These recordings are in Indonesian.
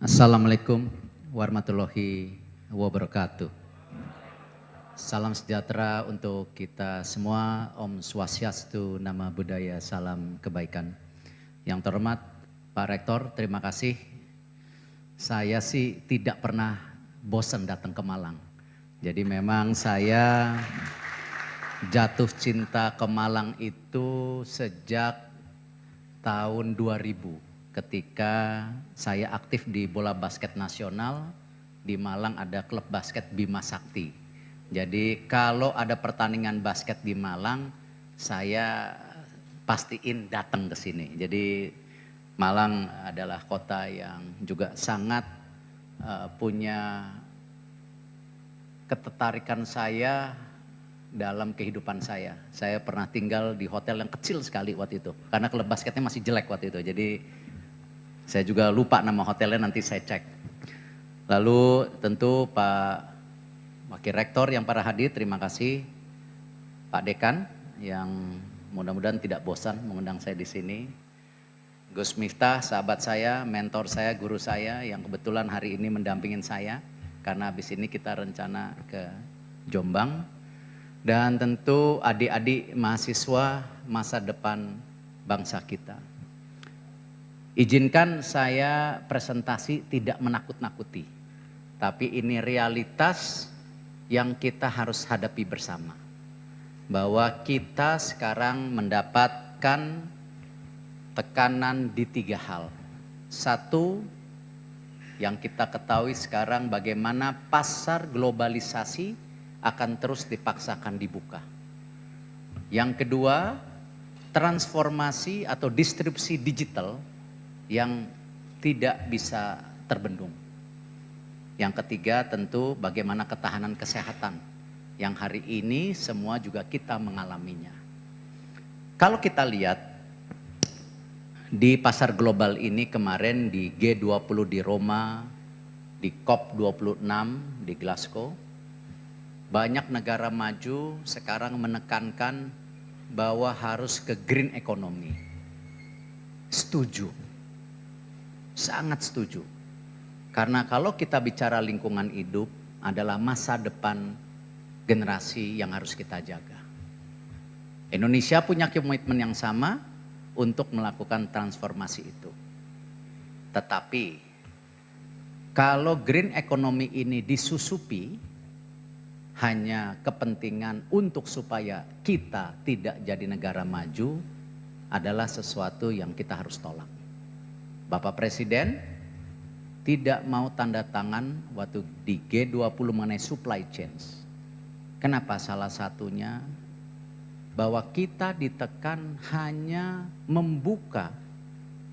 Assalamualaikum warahmatullahi wabarakatuh. Salam sejahtera untuk kita semua. Om Swastiastu, Nama Budaya, salam kebaikan. Yang terhormat Pak Rektor, terima kasih. Saya sih tidak pernah bosan datang ke Malang. Jadi memang saya jatuh cinta ke Malang itu sejak tahun 2000. Ketika saya aktif di bola basket nasional, di Malang ada klub basket Bima Sakti. Jadi kalau ada pertandingan basket di Malang, saya pastiin datang ke sini. Jadi Malang adalah kota yang juga sangat punya ketertarikan saya dalam kehidupan saya. Saya pernah tinggal di hotel yang kecil sekali waktu itu, karena klub basketnya masih jelek waktu itu. Jadi saya juga lupa nama hotelnya, nanti saya cek. Lalu tentu Pak Wakil Rektor yang para hadir, terima kasih. Pak Dekan yang mudah-mudahan tidak bosan mengundang saya di sini. Gus Miftah, sahabat saya, mentor saya, guru saya yang kebetulan hari ini mendampingin saya. Karena habis ini kita rencana ke Jombang. Dan tentu adik-adik mahasiswa masa depan bangsa kita. Izinkan saya presentasi tidak menakut-nakuti, tapi ini realitas yang kita harus hadapi bersama. Bahwa kita sekarang mendapatkan tekanan di 3 hal. Satu, yang kita ketahui sekarang bagaimana pasar globalisasi akan terus dipaksakan dibuka. Yang kedua, transformasi atau distribusi digital yang tidak bisa terbendung. Yang ketiga tentu bagaimana ketahanan kesehatan yang hari ini semua juga kita mengalaminya. Kalau kita lihat di pasar global ini kemarin di G20 di Roma, di COP26 di Glasgow, banyak negara maju sekarang menekankan bahwa harus ke green economy. Setuju. Sangat setuju. Karena kalau kita bicara lingkungan hidup adalah masa depan generasi yang harus kita jaga. Indonesia punya komitmen yang sama untuk melakukan transformasi itu. Tetapi kalau green economy ini disusupi hanya kepentingan untuk supaya kita tidak jadi negara maju adalah sesuatu yang kita harus tolak. Bapak Presiden tidak mau tanda tangan waktu di G20 mengenai supply chains. Kenapa? Salah satunya bahwa kita ditekan hanya membuka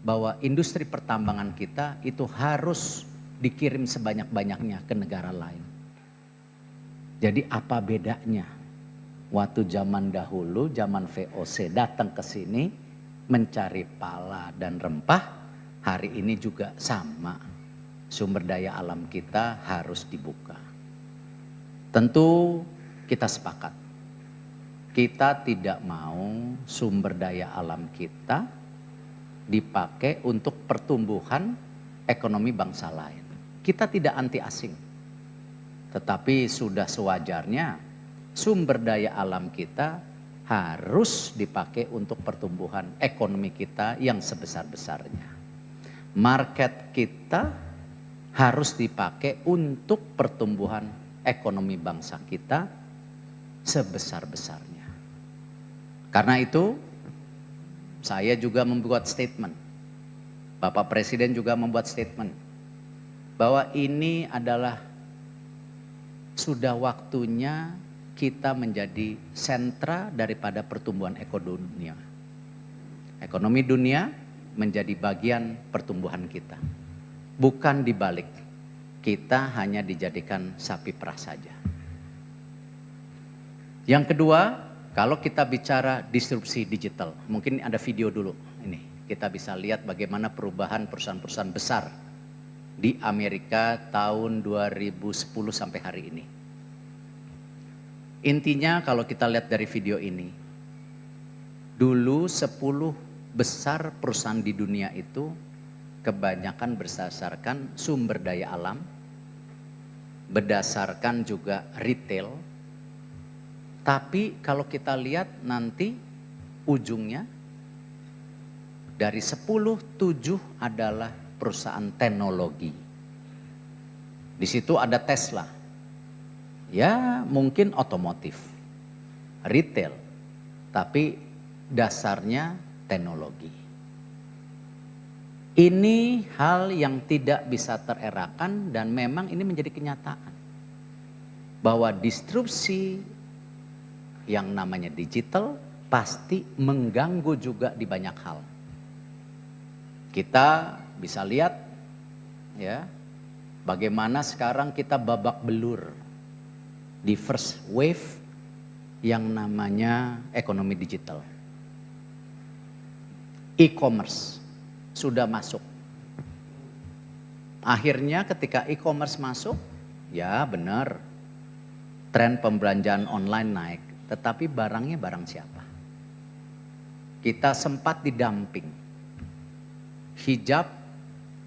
bahwa industri pertambangan kita itu harus dikirim sebanyak-banyaknya ke negara lain. Jadi apa bedanya? Waktu zaman dahulu, zaman VOC datang ke sini mencari pala dan rempah, hari ini juga sama. Sumber daya alam kita harus dibuka. Tentu kita sepakat. Kita tidak mau sumber daya alam kita dipakai untuk pertumbuhan ekonomi bangsa lain. Kita tidak anti asing. Tetapi sudah sewajarnya sumber daya alam kita harus dipakai untuk pertumbuhan ekonomi kita yang sebesar-besarnya. Market kita harus dipakai untuk pertumbuhan ekonomi bangsa kita sebesar-besarnya. Karena itu saya juga membuat statement. Bapak Presiden juga membuat statement bahwa ini adalah sudah waktunya kita menjadi sentra daripada pertumbuhan ekonomi dunia. Ekonomi dunia menjadi bagian pertumbuhan kita. Bukan dibalik, kita hanya dijadikan sapi perah saja. Yang kedua, kalau kita bicara disrupsi digital, mungkin ada video dulu. Ini kita bisa lihat bagaimana perubahan perusahaan-perusahaan besar di Amerika tahun 2010 sampai hari ini. Intinya kalau kita lihat dari video ini, dulu 10 besar perusahaan di dunia itu kebanyakan berdasarkan sumber daya alam, berdasarkan juga retail. Tapi kalau kita lihat nanti ujungnya dari 10, 7 adalah perusahaan teknologi. Di situ ada Tesla. Ya mungkin otomotif, retail, tapi dasarnya teknologi. Ini hal yang tidak bisa terelakkan dan memang ini menjadi kenyataan. Bahwa disrupsi yang namanya digital pasti mengganggu juga di banyak hal. Kita bisa lihat ya bagaimana sekarang kita babak belur di first wave yang namanya ekonomi digital. E-commerce sudah masuk. Akhirnya ketika e-commerce masuk, ya benar tren pembelanjaan online naik. Tetapi barangnya barang siapa? Kita sempat didamping. Hijab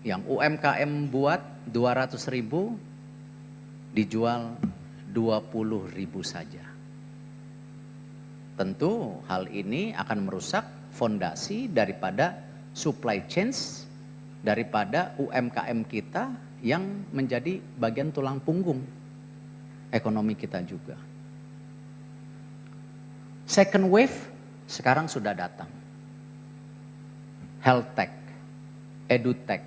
yang UMKM buat 200.000 dijual 20.000 saja. Tentu hal ini akan merusak fondasi daripada supply chains daripada UMKM kita yang menjadi bagian tulang punggung ekonomi kita juga. Second wave sekarang sudah datang. Health tech, edutech,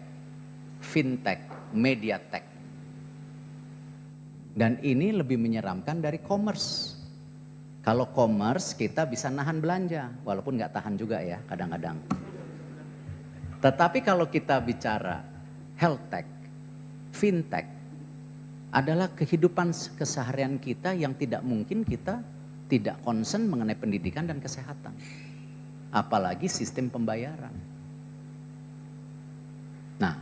fintech, mediatech. Dan ini lebih menyeramkan dari commerce. Kalau commerce kita bisa nahan belanja, walaupun nggak tahan juga ya kadang-kadang. Tetapi kalau kita bicara health tech, fintech, adalah kehidupan keseharian kita yang tidak mungkin kita tidak concern mengenai pendidikan dan kesehatan. Apalagi sistem pembayaran. Nah,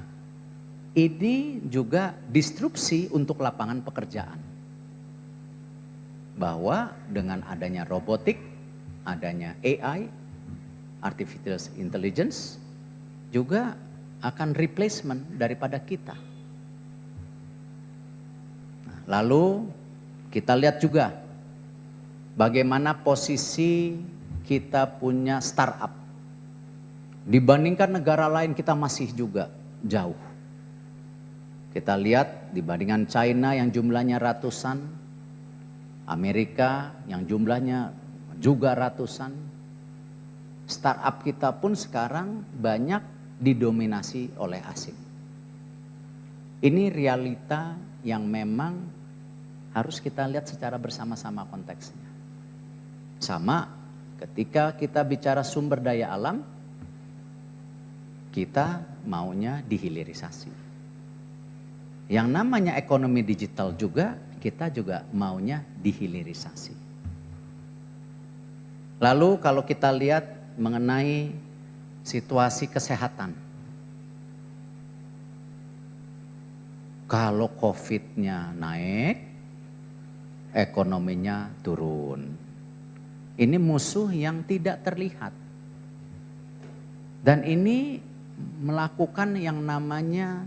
ini juga disrupsi untuk lapangan pekerjaan. Bahwa dengan adanya robotik, adanya AI, artificial intelligence, juga akan replacement daripada kita. Nah, lalu kita lihat juga bagaimana posisi kita punya startup. Dibandingkan negara lain kita masih juga jauh. Kita lihat dibandingkan China yang jumlahnya ratusan, Amerika yang jumlahnya juga ratusan. Startup kita pun sekarang banyak didominasi oleh asing. Ini realita yang memang harus kita lihat secara bersama-sama konteksnya. Sama ketika kita bicara sumber daya alam, kita maunya dihilirisasi. Yang namanya ekonomi digital juga, kita juga maunya dihilirisasi. Lalu kalau kita lihat mengenai situasi kesehatan. Kalau COVID-nya naik, ekonominya turun. Ini musuh yang tidak terlihat. Dan ini melakukan yang namanya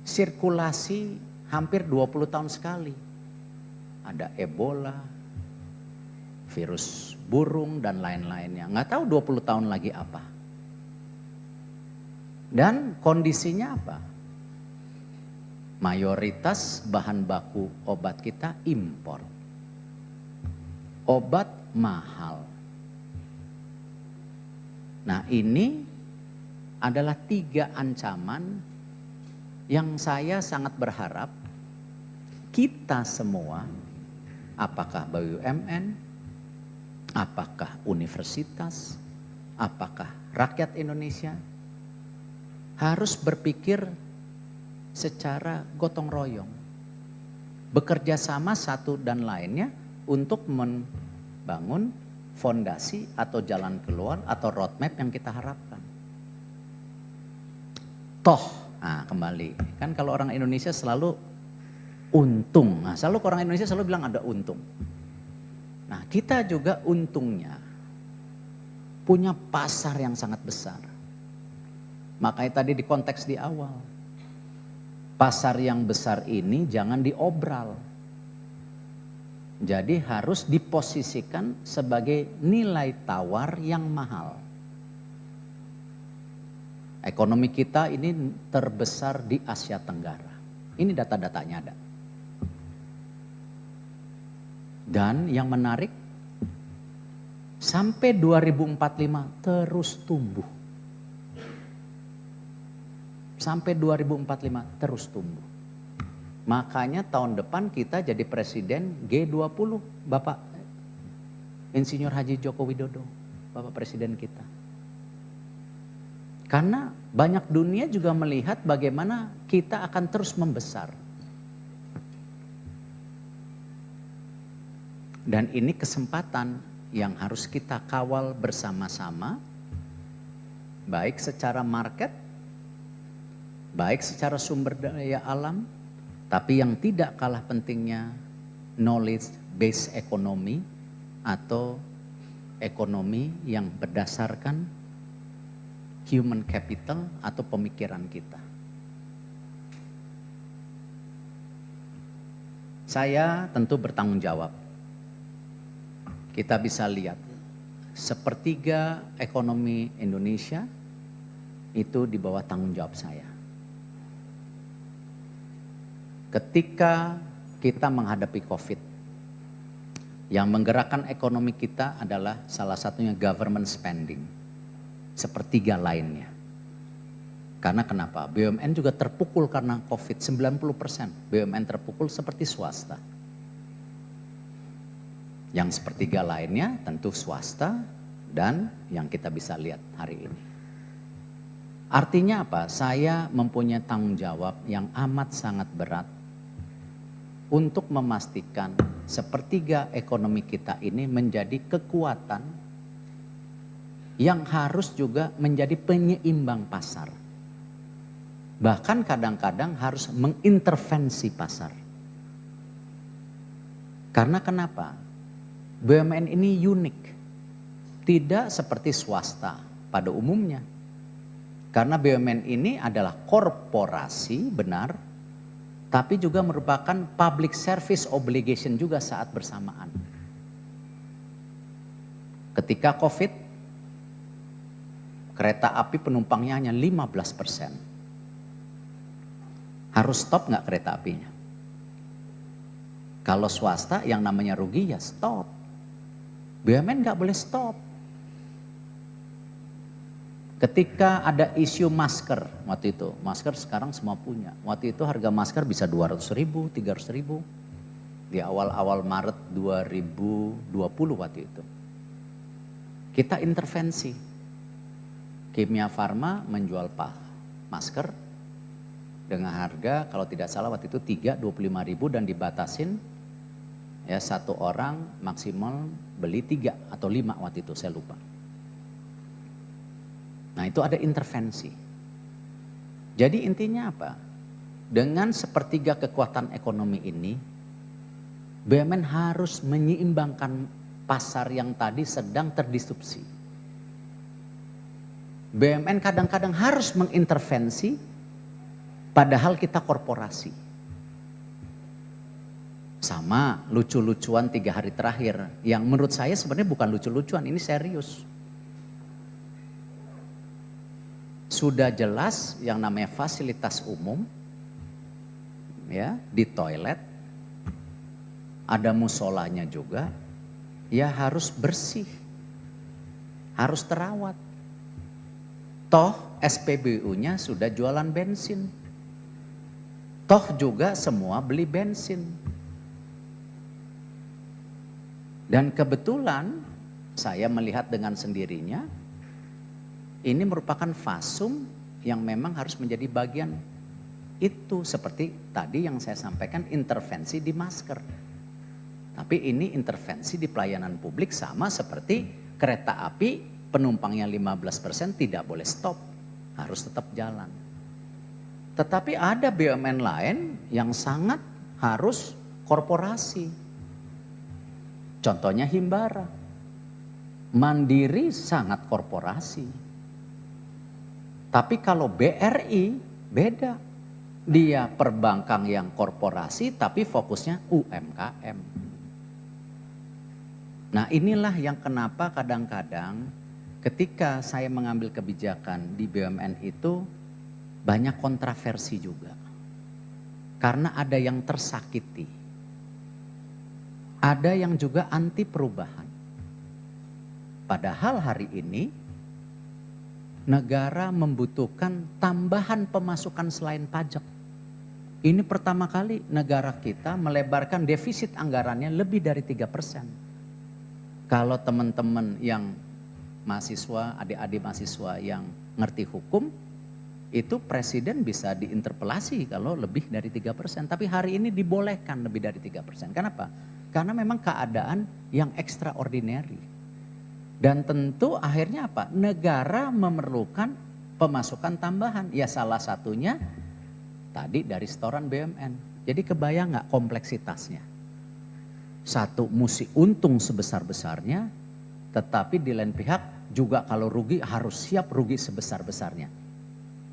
sirkulasi hampir 20 tahun sekali. Ada Ebola, virus burung dan lain-lainnya. Nggak tahu 20 tahun lagi apa. Dan kondisinya apa? Mayoritas bahan baku obat kita impor. Obat mahal. Nah, ini adalah 3 ancaman yang saya sangat berharap kita semua, apakah BUMN, apakah universitas, apakah rakyat Indonesia, harus berpikir secara gotong royong. Bekerja sama satu dan lainnya untuk membangun fondasi atau jalan keluar atau roadmap yang kita harapkan. Toh, nah kembali, kan kalau orang Indonesia selalu untung. Nah, selalu orang Indonesia selalu bilang ada untung. Nah, kita juga untungnya punya pasar yang sangat besar. Makanya tadi di konteks di awal, pasar yang besar ini jangan diobral. Jadi harus diposisikan sebagai nilai tawar yang mahal. Ekonomi kita ini terbesar di Asia Tenggara. Ini data-datanya ada. Dan yang menarik, sampai 2045 terus tumbuh. Sampai 2045 terus tumbuh. Makanya tahun depan kita jadi presiden G20, Bapak Insinyur Haji Joko Widodo, Bapak Presiden kita. Karena banyak dunia juga melihat bagaimana kita akan terus membesar. Dan ini kesempatan yang harus kita kawal bersama-sama, baik secara market, baik secara sumber daya alam, tapi yang tidak kalah pentingnya knowledge based economy atau ekonomi yang berdasarkan human capital atau pemikiran kita. Saya tentu bertanggung jawab. Kita bisa lihat sepertiga ekonomi Indonesia itu di bawah tanggung jawab saya. Ketika kita menghadapi COVID, yang menggerakkan ekonomi kita adalah salah satunya government spending, sepertiga lainnya. Karena kenapa? BUMN juga terpukul karena COVID, 90% BUMN terpukul seperti swasta. Yang sepertiga lainnya tentu swasta dan yang kita bisa lihat hari ini. Artinya apa? Saya mempunyai tanggung jawab yang amat sangat berat untuk memastikan sepertiga ekonomi kita ini menjadi kekuatan yang harus juga menjadi penyeimbang pasar. Bahkan kadang-kadang harus mengintervensi pasar. Karena kenapa? BUMN ini unik. Tidak seperti swasta pada umumnya. Karena BUMN ini adalah korporasi, benar, tapi juga merupakan public service obligation juga saat bersamaan. Ketika COVID, kereta api penumpangnya hanya 15%. Harus stop nggak kereta apinya? Kalau swasta yang namanya rugi ya stop. BUMN nggak boleh stop. Ketika ada isu masker waktu itu, masker sekarang semua punya. Waktu itu harga masker bisa 200.000, 300.000. Di awal-awal Maret 2020 waktu itu. Kita intervensi. Kimia Farma menjual masker dengan harga kalau tidak salah waktu itu 25.000 dan dibatasin ya satu orang maksimal beli 3 atau 5 waktu itu saya lupa. Nah itu ada intervensi. Jadi intinya apa? Dengan sepertiga kekuatan ekonomi ini, BUMN harus menyeimbangkan pasar yang tadi sedang terdisrupsi. BUMN kadang-kadang harus mengintervensi, padahal kita korporasi. Sama lucu-lucuan 3 hari terakhir, yang menurut saya sebenarnya bukan lucu-lucuan, ini serius. Sudah jelas yang namanya fasilitas umum, ya di toilet, ada musolanya juga, ya harus bersih, harus terawat. Toh SPBU-nya sudah jualan bensin, toh juga semua beli bensin. Dan kebetulan saya melihat dengan sendirinya, ini merupakan fasum yang memang harus menjadi bagian itu. Seperti tadi yang saya sampaikan intervensi di masker. Tapi ini intervensi di pelayanan publik sama seperti kereta api penumpangnya 15% tidak boleh stop. Harus tetap jalan. Tetapi ada BUMN lain yang sangat harus korporasi. Contohnya Himbara. Mandiri sangat korporasi. Tapi kalau BRI beda. Dia perbankan yang korporasi tapi fokusnya UMKM. Nah inilah yang kenapa kadang-kadang ketika saya mengambil kebijakan di BUMN itu banyak kontroversi juga. Karena ada yang tersakiti. Ada yang juga anti perubahan. Padahal hari ini negara membutuhkan tambahan pemasukan selain pajak. Ini pertama kali negara kita melebarkan defisit anggarannya lebih dari 3%. Kalau teman-teman yang mahasiswa, adik-adik mahasiswa yang ngerti hukum, itu presiden bisa diinterpelasi kalau lebih dari 3%. Tapi hari ini dibolehkan lebih dari 3%. Kenapa? Karena memang keadaan yang extraordinary. Dan tentu akhirnya apa? Negara memerlukan pemasukan tambahan. Ya salah satunya tadi dari setoran BUMN. Jadi kebayang nggak kompleksitasnya? Satu mesti untung sebesar-besarnya, tetapi di lain pihak juga kalau rugi harus siap rugi sebesar-besarnya.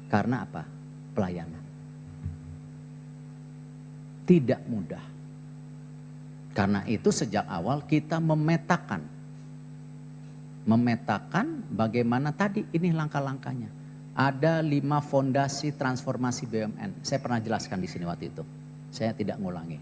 Karena apa? Pelayanan. Tidak mudah. Karena itu sejak awal kita memetakan bagaimana tadi ini langkah-langkahnya. Ada 5 fondasi transformasi BUMN. Saya pernah jelaskan di sini waktu itu. Saya tidak ngulangi.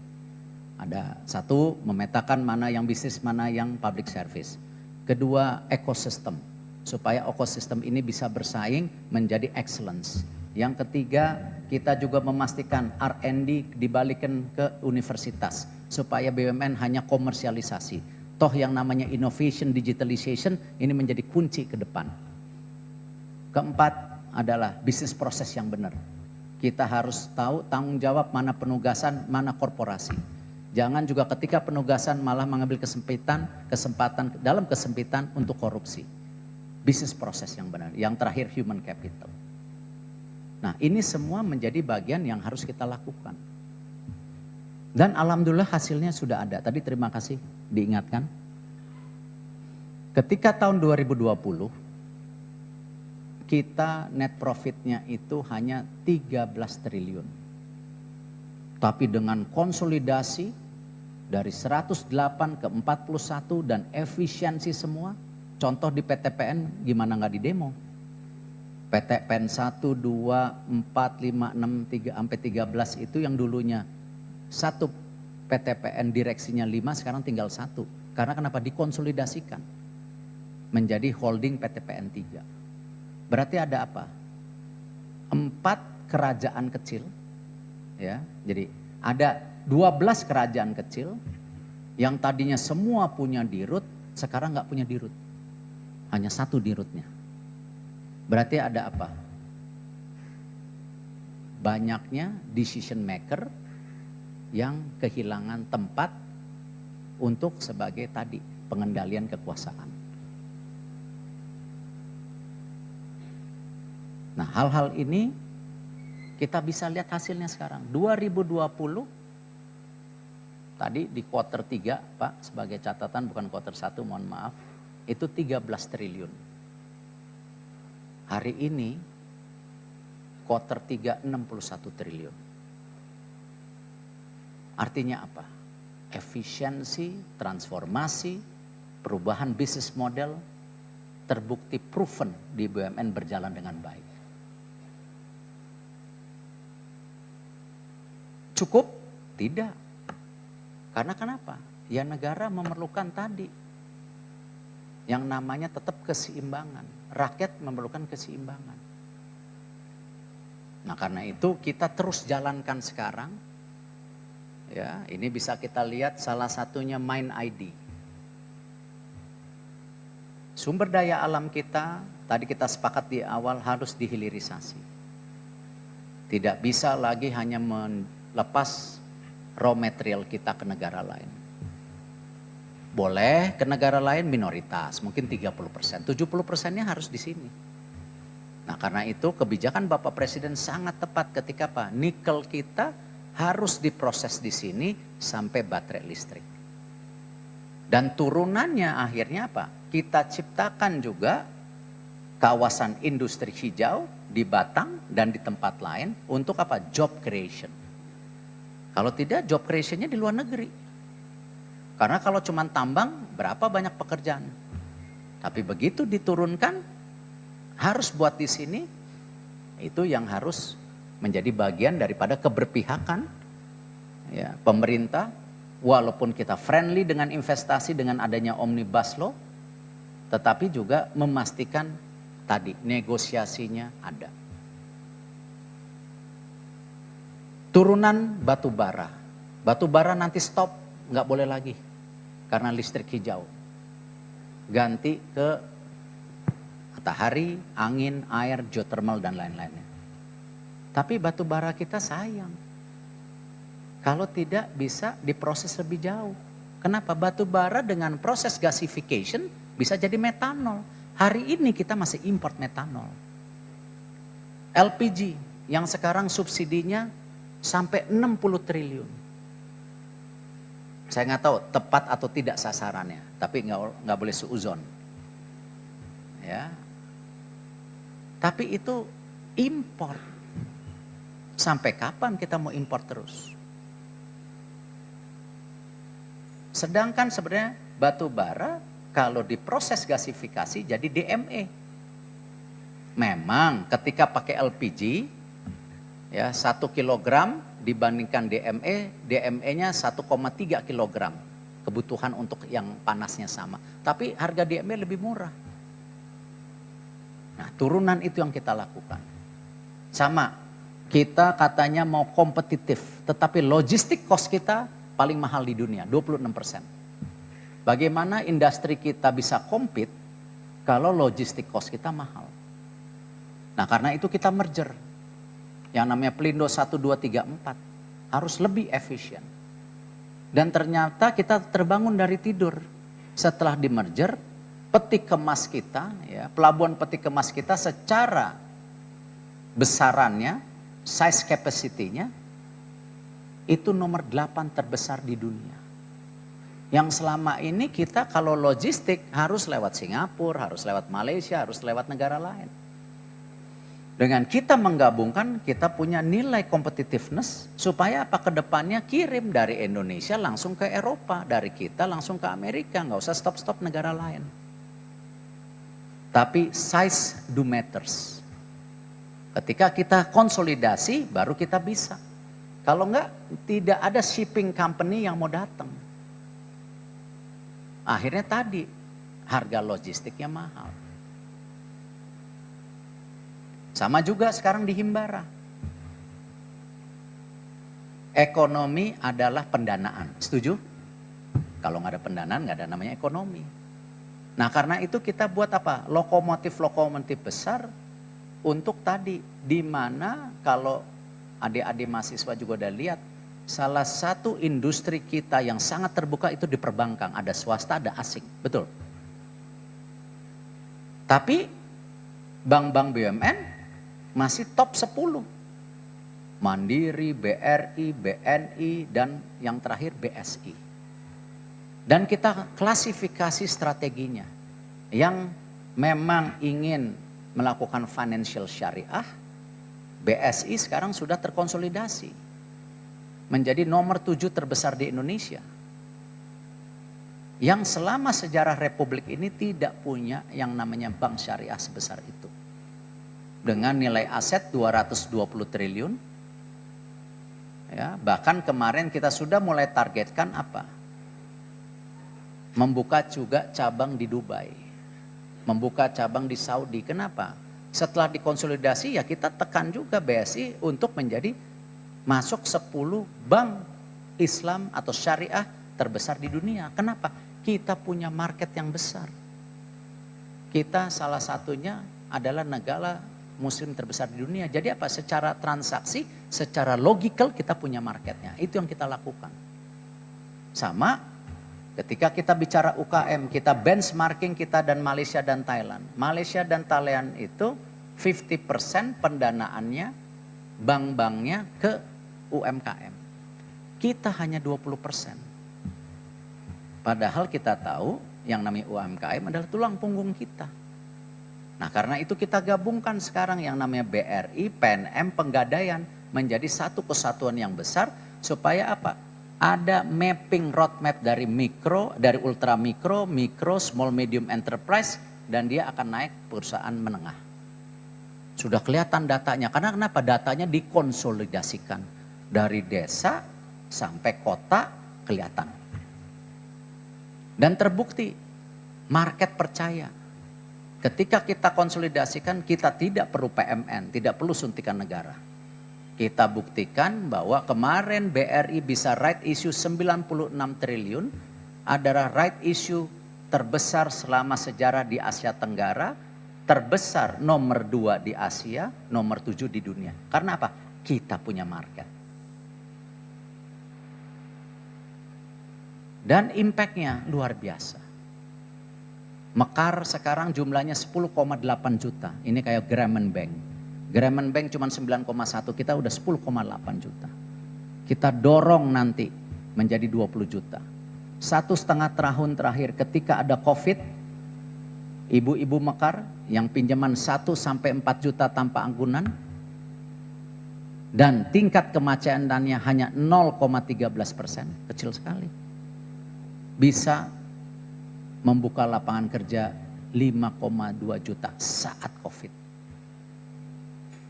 Ada 1, memetakan mana yang bisnis, mana yang public service. Kedua, ekosistem. Supaya ekosistem ini bisa bersaing menjadi excellence. Yang ketiga, kita juga memastikan R&D dibalikin ke universitas. Supaya BUMN hanya komersialisasi. Toh yang namanya innovation, digitalization ini menjadi kunci ke depan. Keempat adalah bisnis proses yang benar. Kita harus tahu tanggung jawab mana penugasan, mana korporasi. Jangan juga ketika penugasan malah mengambil kesempatan dalam kesempitan untuk korupsi. Bisnis proses yang benar. Yang terakhir human capital. Nah ini semua menjadi bagian yang harus kita lakukan. Dan alhamdulillah hasilnya sudah ada. Tadi terima kasih diingatkan. Ketika tahun 2020 kita net profitnya itu hanya 13 triliun. Tapi dengan konsolidasi dari 108 ke 41 dan efisiensi semua. Contoh di PTPN gimana nggak di demo. PTPN 1, 2, 4, 5, 6, 3 sampai 13 itu yang dulunya satu PTPN direksinya 5 sekarang tinggal 1. Karena kenapa? Dikonsolidasikan menjadi holding PTPN 3. Berarti ada apa? 4 kerajaan kecil, ya. Jadi ada 12 kerajaan kecil yang tadinya semua punya dirut, sekarang nggak punya dirut, hanya 1 dirutnya. Berarti ada apa? Banyaknya decision maker yang kehilangan tempat untuk sebagai tadi pengendalian kekuasaan. Nah hal-hal ini kita bisa lihat hasilnya sekarang. 2020 tadi di kuartal 3 Pak sebagai catatan bukan kuartal 1 mohon maaf. Itu 13 triliun. Hari ini kuartal 3 61 triliun. Artinya apa? Efisiensi, transformasi, perubahan bisnis model terbukti proven di BUMN berjalan dengan baik. Cukup? Tidak. Karena kenapa? Ya negara memerlukan tadi. Yang namanya tetap keseimbangan. Rakyat memerlukan keseimbangan. Nah karena itu kita terus jalankan sekarang. Ya, ini bisa kita lihat salah satunya Mind ID. Sumber daya alam kita, tadi kita sepakat di awal harus dihilirisasi. Tidak bisa lagi hanya lepas raw material kita ke negara lain. Boleh ke negara lain minoritas, mungkin 30%, 70%-nya harus di sini. Nah karena itu kebijakan Bapak Presiden sangat tepat ketika apa? Nikel kita harus diproses di sini sampai baterai listrik. Dan turunannya akhirnya apa? Kita ciptakan juga kawasan industri hijau di Batang dan di tempat lain untuk apa? Job creation. Kalau tidak, job creationnya di luar negeri. Karena kalau cuma tambang, berapa banyak pekerjaan. Tapi begitu diturunkan, harus buat di sini, itu yang harus menjadi bagian daripada keberpihakan ya, pemerintah. Walaupun kita friendly dengan investasi dengan adanya Omnibus Law, tetapi juga memastikan tadi negosiasinya ada. Turunan batu bara. Batu bara nanti stop, nggak boleh lagi karena listrik hijau. Ganti ke matahari, angin, air, geothermal dan lain-lainnya. Tapi batu bara kita sayang. Kalau tidak bisa diproses lebih jauh. Kenapa? Batu bara dengan proses gasification bisa jadi metanol. Hari ini kita masih import metanol. LPG yang sekarang subsidinya sampai 60 triliun. Saya nggak tahu tepat atau tidak sasarannya, tapi nggak boleh suuzon. Ya, tapi itu import. Sampai kapan kita mau import terus? Sedangkan sebenarnya batu bara kalau diproses gasifikasi jadi DME. Memang ketika pakai LPG ya 1 kilogram dibandingkan DME, DME-nya 1,3 kilogram kebutuhan untuk yang panasnya sama. Tapi harga DME lebih murah. Nah, turunan itu yang kita lakukan. Sama, kita katanya mau kompetitif, tetapi logistik cost kita paling mahal di dunia, 26%. Bagaimana industri kita bisa compete kalau logistik cost kita mahal? Nah, karena itu kita merger. Yang namanya Pelindo 1, 2, 3, 4 harus lebih efisien. Dan ternyata kita terbangun dari tidur. Setelah di merger, peti kemas kita, ya, pelabuhan peti kemas kita secara besarannya, size capacity-nya, itu nomor 8 terbesar di dunia. Yang selama ini kita kalau logistik harus lewat Singapura, harus lewat Malaysia, harus lewat negara lain. Dengan kita menggabungkan, kita punya nilai competitiveness supaya apa ke depannya kirim dari Indonesia langsung ke Eropa, dari kita langsung ke Amerika, nggak usah stop-stop negara lain. Tapi size do matters. Ketika kita konsolidasi, baru kita bisa. Kalau enggak, tidak ada shipping company yang mau datang. Akhirnya tadi, harga logistiknya mahal. Sama juga sekarang di Himbara. Ekonomi adalah pendanaan, setuju? Kalau nggak ada pendanaan, nggak ada namanya ekonomi. Nah karena itu kita buat apa? Lokomotif-lokomotif besar untuk tadi. Di mana kalau adik-adik mahasiswa juga udah lihat, salah satu industri kita yang sangat terbuka itu di perbankan. Ada swasta, ada asing, betul? Tapi bank-bank BUMN masih top 10. Mandiri, BRI, BNI, dan yang terakhir BSI. Dan kita klasifikasi strateginya. Yang memang ingin melakukan financial syariah, BSI sekarang sudah terkonsolidasi. Menjadi nomor 7 terbesar di Indonesia. Yang selama sejarah Republik ini tidak punya yang namanya bank syariah sebesar itu. Dengan nilai aset 220 triliun. Ya, bahkan kemarin kita sudah mulai targetkan apa? Membuka juga cabang di Dubai. Membuka cabang di Saudi. Kenapa? Setelah dikonsolidasi ya kita tekan juga BSI untuk menjadi masuk 10 bank Islam atau syariah terbesar di dunia. Kenapa? Kita punya market yang besar. Kita salah satunya adalah negara Muslim terbesar di dunia. Jadi apa? Secara transaksi, secara logikal kita punya marketnya. Itu yang kita lakukan. Sama ketika kita bicara UKM, kita benchmarking kita dan Malaysia dan Thailand. Malaysia dan Thailand itu 50% pendanaannya, bank-banknya ke UMKM. Kita hanya 20%. Padahal kita tahu yang namanya UMKM adalah tulang punggung kita. Nah karena itu kita gabungkan sekarang yang namanya BRI, PNM, Penggadaian menjadi satu kesatuan yang besar supaya apa? Ada mapping roadmap dari mikro, dari ultra mikro, small medium enterprise dan dia akan naik perusahaan menengah. Sudah kelihatan datanya, karena kenapa? Datanya dikonsolidasikan dari desa sampai kota kelihatan. Dan terbukti market percaya. Ketika kita konsolidasikan kita tidak perlu PMN, tidak perlu suntikan negara. Kita buktikan bahwa kemarin BRI bisa right issue 96 triliun adalah right issue terbesar selama sejarah di Asia Tenggara, terbesar nomor 2 di Asia, nomor 7 di dunia. Karena apa? Kita punya market. Dan impact-nya luar biasa. Mekar sekarang jumlahnya 10,8 juta. Ini kayak Grameen Bank. Grameen Bank cuma 9,1, kita udah 10,8 juta. Kita dorong nanti menjadi 20 juta. 1,5 tahun terakhir ketika ada COVID, ibu-ibu Mekar yang pinjaman 1 sampai 4 juta tanpa anggunan, dan tingkat kemacetannya hanya 0,13%, kecil sekali. Bisa membuka lapangan kerja 5,2 juta saat COVID.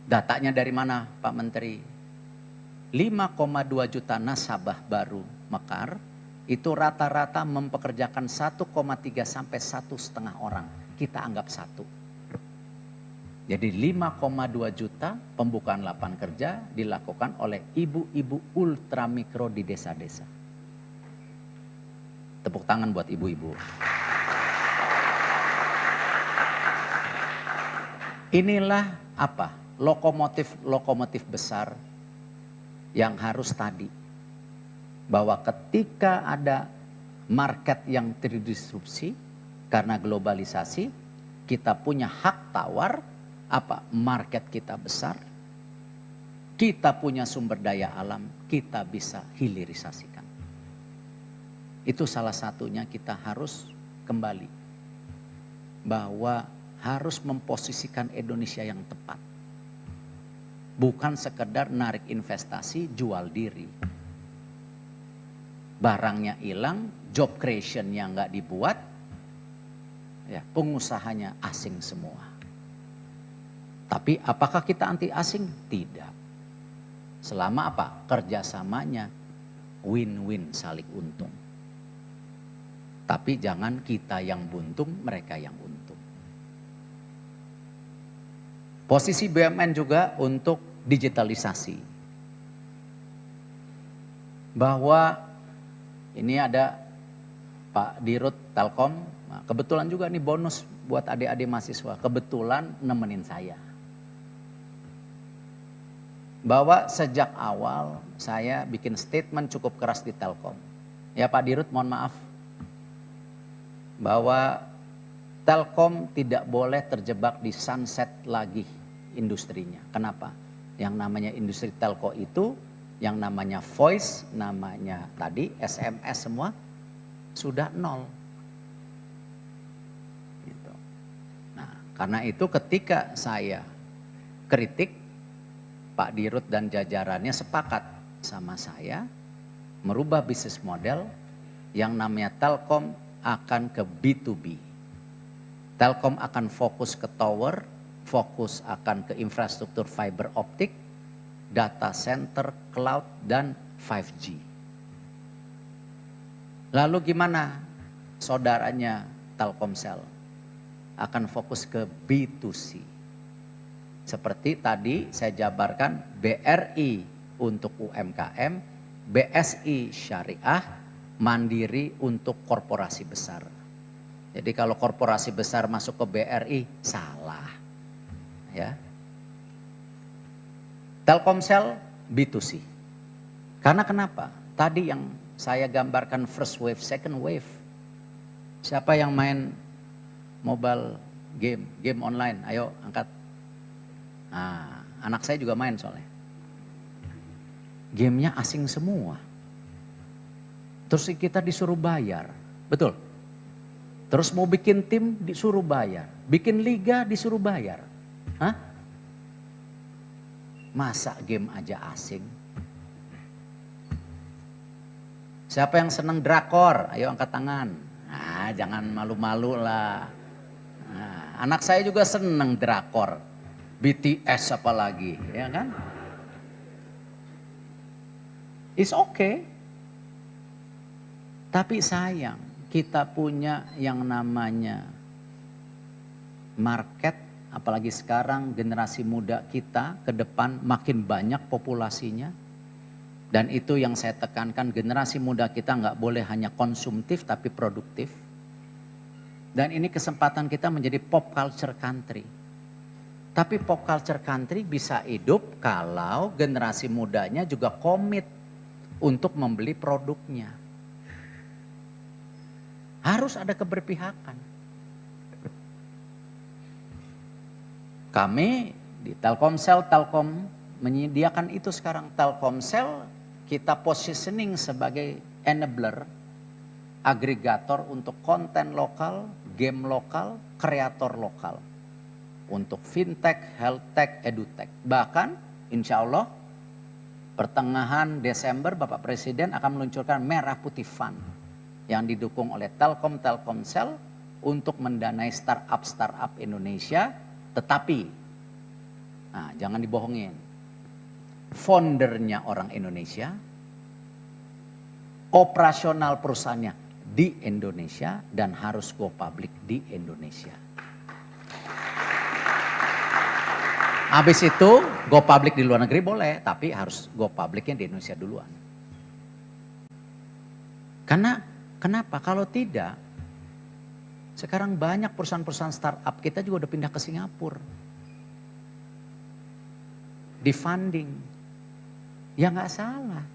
Datanya dari mana Pak Menteri? 5,2 juta nasabah baru Mekar itu rata-rata mempekerjakan 1,3 sampai 1,5 orang. Kita anggap 1. Jadi 5,2 juta pembukaan lapangan kerja dilakukan oleh ibu-ibu ultramikro di desa-desa. Tepuk tangan buat ibu-ibu. Inilah apa? Lokomotif besar yang harus tadi. Bahwa ketika ada market yang terdisrupsi karena globalisasi, kita punya hak tawar, apa? Market kita besar, kita punya sumber daya alam, kita bisa hilirisasikan. Itu salah satunya kita harus kembali. Bahwa harus memposisikan Indonesia yang tepat. Bukan sekedar narik investasi, jual diri. Barangnya hilang, job creation-nya nggak dibuat, ya, pengusahanya asing semua. Tapi apakah kita anti asing? Tidak. Selama apa? Kerjasamanya win-win, saling untung. Tapi jangan kita yang buntung, mereka yang untung. Posisi BUMN juga untuk digitalisasi. Bahwa ini ada Pak Dirut Telkom, nah, kebetulan juga nih bonus buat adik-adik mahasiswa, kebetulan nemenin saya. Bahwa sejak awal saya bikin statement cukup keras di Telkom. Ya Pak Dirut, mohon maaf. Bahwa Telkom tidak boleh terjebak di sunset lagi industrinya. Kenapa? Yang namanya industri telco itu, yang namanya voice, namanya tadi SMS semua sudah nol. Gitu. Nah, karena itu ketika saya kritik, Pak Dirut dan jajarannya sepakat sama saya merubah bisnis model yang namanya Telkom akan ke B2B. Telkom akan fokus ke tower, fokus akan ke infrastruktur fiber optik, data center, cloud, dan 5G. Lalu gimana saudaranya Telkomsel? Akan fokus ke B2C. Seperti tadi saya jabarkan BRI untuk UMKM, BSI Syariah, Mandiri untuk korporasi besar. Jadi kalau korporasi besar masuk ke BRI, salah. Ya. Telkomsel B2C. Karena kenapa? Tadi yang saya gambarkan first wave, second wave. Siapa yang main mobile game online? Ayo angkat. Nah, anak saya juga main soalnya. Gamenya asing semua. Terus kita disuruh bayar. Betul? Terus mau bikin tim disuruh bayar. Bikin liga disuruh bayar. Hah? Masa game aja asing? Siapa yang senang drakor? Ayo angkat tangan. Nah, jangan malu-malu lah. Nah, anak saya juga senang drakor. BTS apalagi, ya kan? It's okay. Tapi sayang, kita punya yang namanya market, apalagi sekarang generasi muda kita ke depan makin banyak populasinya. Dan itu yang saya tekankan, generasi muda kita nggak boleh hanya konsumtif tapi produktif. Dan ini kesempatan kita menjadi pop culture country. Tapi pop culture country bisa hidup kalau generasi mudanya juga komit untuk membeli produknya. Harus ada keberpihakan. Kami di Telkomsel menyediakan itu sekarang. Telkomsel kita positioning sebagai enabler, agregator untuk konten lokal, game lokal, kreator lokal. Untuk fintech, health tech, edutech. Bahkan insya Allah pertengahan Desember Bapak Presiden akan meluncurkan Merah Putih Fund yang didukung oleh Telkomsel untuk mendanai startup Indonesia. Tetapi, nah jangan dibohongin, foundernya orang Indonesia, operasional perusahaannya di Indonesia dan harus go public di Indonesia. Habis itu go public di luar negeri boleh, tapi harus go publicnya di Indonesia duluan. Karena kenapa? Kalau tidak, sekarang banyak perusahaan-perusahaan startup kita juga udah pindah ke Singapura. Di funding. Ya nggak salah.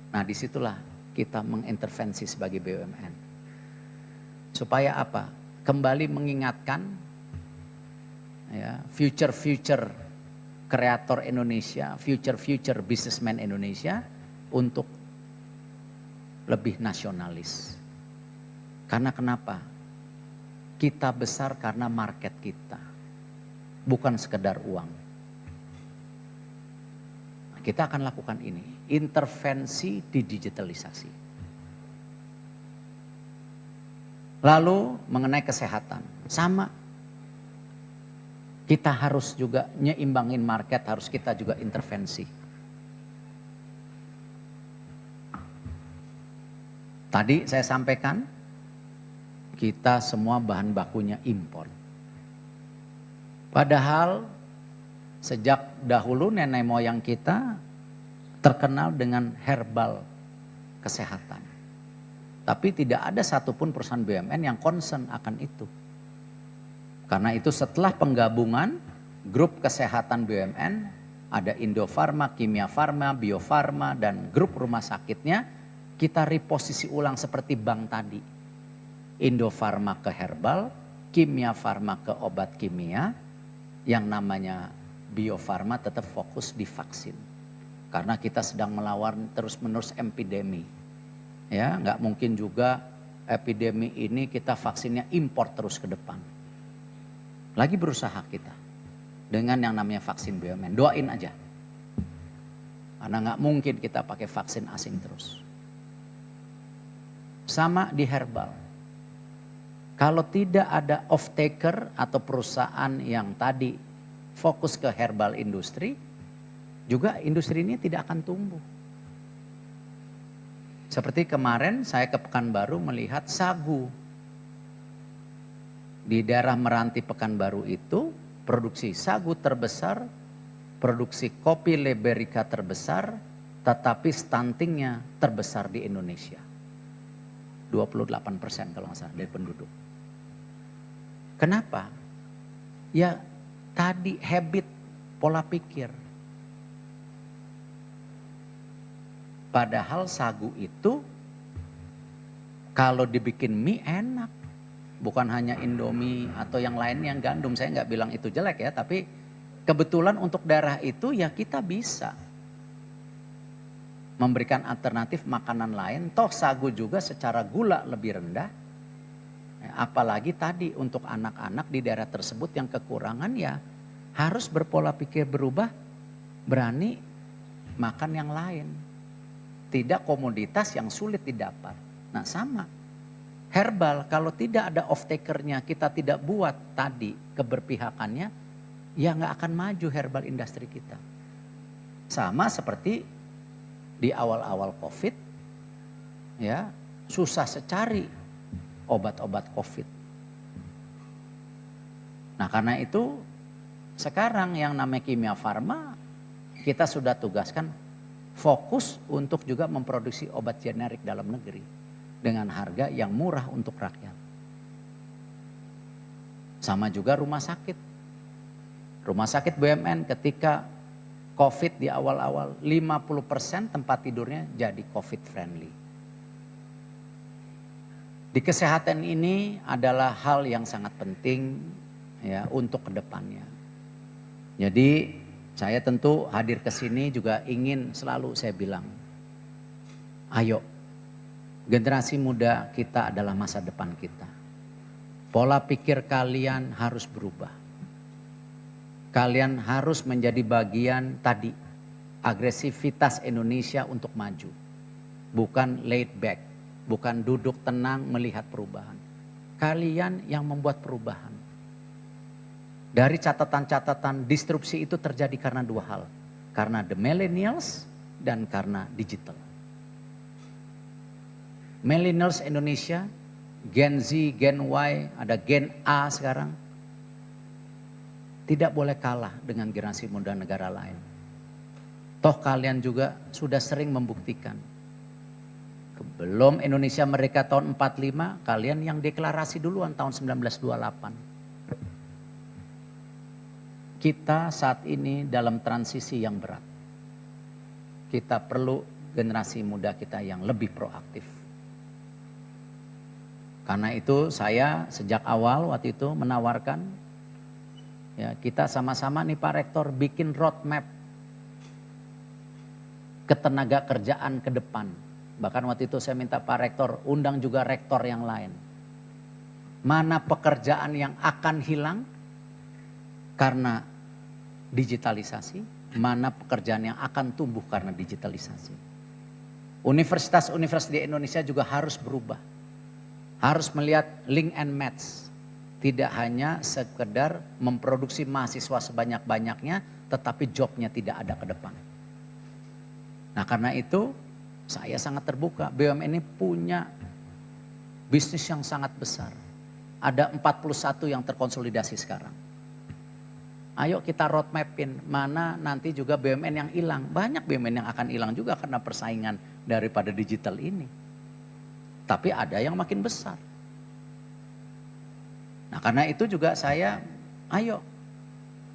Nah disitulah kita mengintervensi sebagai BUMN. Supaya apa? Kembali mengingatkan ya, future kreator Indonesia, future businessman Indonesia untuk lebih nasionalis. Karena kenapa? Kita besar karena market kita, bukan sekedar uang. Nah, kita akan lakukan ini, intervensi di digitalisasi. Lalu mengenai kesehatan, sama. Kita harus juga nyeimbangin market, harus kita juga intervensi. Tadi saya sampaikan, kita semua bahan bakunya impor. Padahal sejak dahulu nenek moyang kita terkenal dengan herbal kesehatan. Tapi tidak ada satupun perusahaan BUMN yang concern akan itu. Karena itu setelah penggabungan grup kesehatan BUMN, ada Indofarma, Kimia Farma, Bio Farma, dan grup rumah sakitnya, kita reposisi ulang seperti bank tadi. Indofarma ke herbal, Kimia Farma ke obat kimia, yang namanya Bio Farma tetap fokus di vaksin. Karena kita sedang melawan terus-menerus epidemi. Ya, nggak mungkin juga epidemi ini kita vaksinnya impor terus ke depan. Lagi berusaha kita dengan yang namanya vaksin BUMN. Doain aja. Karena nggak mungkin kita pakai vaksin asing terus. Sama di herbal. Kalau tidak ada off-taker atau perusahaan yang tadi fokus ke herbal industri, juga industri ini tidak akan tumbuh. Seperti kemarin saya ke Pekanbaru melihat sagu. Di daerah Meranti Pekanbaru itu produksi sagu terbesar, produksi kopi Liberica terbesar, tetapi stuntingnya terbesar di Indonesia. 28% kalau nggak salah dari penduduk. Kenapa? Ya tadi habit, pola pikir. Padahal sagu itu kalau dibikin mie enak. Bukan hanya Indomie atau yang lain yang gandum. Saya nggak bilang itu jelek ya. Tapi kebetulan untuk daerah itu ya kita bisa memberikan alternatif makanan lain. Toh sagu juga secara gula lebih rendah. Apalagi tadi untuk anak-anak di daerah tersebut yang kekurangan, ya harus berpola pikir berubah, berani makan yang lain. Tidak komoditas yang sulit didapat. Nah sama, herbal kalau tidak ada off takernya, kita tidak buat tadi keberpihakannya, ya nggak akan maju herbal industri kita. Sama seperti di awal-awal COVID, ya susah secari obat-obat COVID. Nah karena itu sekarang yang namanya Kimia Farma kita sudah tugaskan fokus untuk juga memproduksi obat generik dalam negeri dengan harga yang murah untuk rakyat. Sama juga rumah sakit. Rumah sakit BUMN ketika COVID di awal-awal 50% tempat tidurnya jadi COVID friendly. Di kesehatan ini adalah hal yang sangat penting ya untuk kedepannya. Jadi saya tentu hadir ke sini juga ingin selalu saya bilang, ayo generasi muda kita adalah masa depan kita. Pola pikir kalian harus berubah. Kalian harus menjadi bagian tadi agresivitas Indonesia untuk maju. Bukan laid back, bukan duduk tenang melihat perubahan. Kalian yang membuat perubahan. Dari catatan-catatan disrupsi itu terjadi karena dua hal. Karena the millennials dan karena digital. Millennials Indonesia, Gen Z, Gen Y, ada Gen A sekarang. Tidak boleh kalah dengan generasi muda negara lain. Toh kalian juga sudah sering membuktikan. Belum Indonesia Merdeka tahun 45, kalian yang deklarasi duluan tahun 1928. Kita saat ini dalam transisi yang berat. Kita perlu generasi muda kita yang lebih proaktif. Karena itu saya sejak awal waktu itu menawarkan, ya, kita sama-sama nih Pak Rektor bikin roadmap ketenaga kerjaan ke depan. Bahkan waktu itu saya minta Pak Rektor undang juga rektor yang lain. Mana pekerjaan yang akan hilang karena digitalisasi, mana pekerjaan yang akan tumbuh karena digitalisasi. Universitas-universitas di Indonesia juga harus berubah. Harus melihat link and match. Tidak hanya sekedar memproduksi mahasiswa sebanyak-banyaknya, tetapi jobnya tidak ada ke depan. Nah karena itu saya sangat terbuka. BUMN ini punya bisnis yang sangat besar. Ada 41 yang terkonsolidasi sekarang. Ayo kita roadmapin mana nanti juga BUMN yang hilang. Banyak BUMN yang akan hilang juga karena persaingan daripada digital ini. Tapi ada yang makin besar. Nah karena itu juga saya, ayo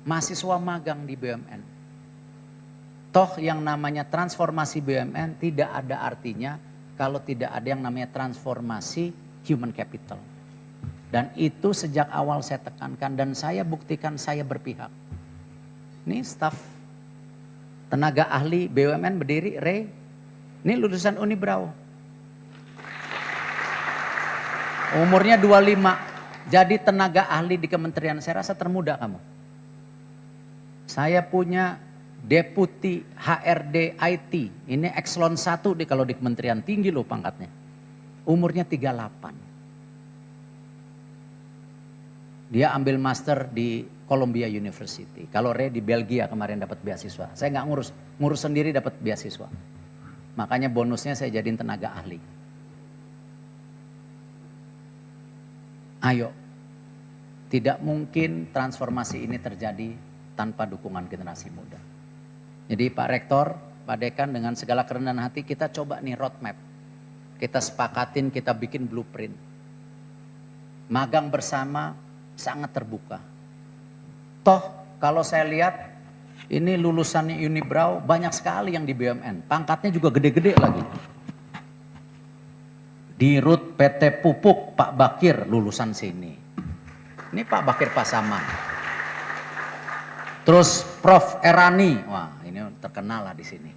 mahasiswa magang di BUMN. Toh yang namanya transformasi BUMN tidak ada artinya kalau tidak ada yang namanya transformasi human capital. Dan itu sejak awal saya tekankan dan saya buktikan saya berpihak. Ini staf tenaga ahli BUMN berdiri, Ray. Ini lulusan Unibrau. Umurnya 25. Jadi tenaga ahli di kementerian, saya rasa termuda kamu. Saya punya deputi HRD IT. Ini Exelon 1 kalau di kementerian, tinggi loh pangkatnya. Umurnya 38. Dia ambil master di Columbia University. Kalau Ray di Belgia kemarin dapat beasiswa. Saya nggak ngurus sendiri dapat beasiswa. Makanya bonusnya saya jadiin tenaga ahli. Ayo, tidak mungkin transformasi ini terjadi tanpa dukungan generasi muda. Jadi Pak Rektor, Pak Dekan dengan segala kerendahan hati kita coba nih roadmap. Kita sepakatin, kita bikin blueprint. Magang bersama sangat terbuka. Toh kalau saya lihat ini lulusannya Unibrau banyak sekali yang di BUMN. Pangkatnya juga gede-gede lagi. Di RUT PT Pupuk Pak Bakir lulusan sini. Ini Pak Bakir Pasaman. Terus Prof Erani, wah ini terkenal lah di sini.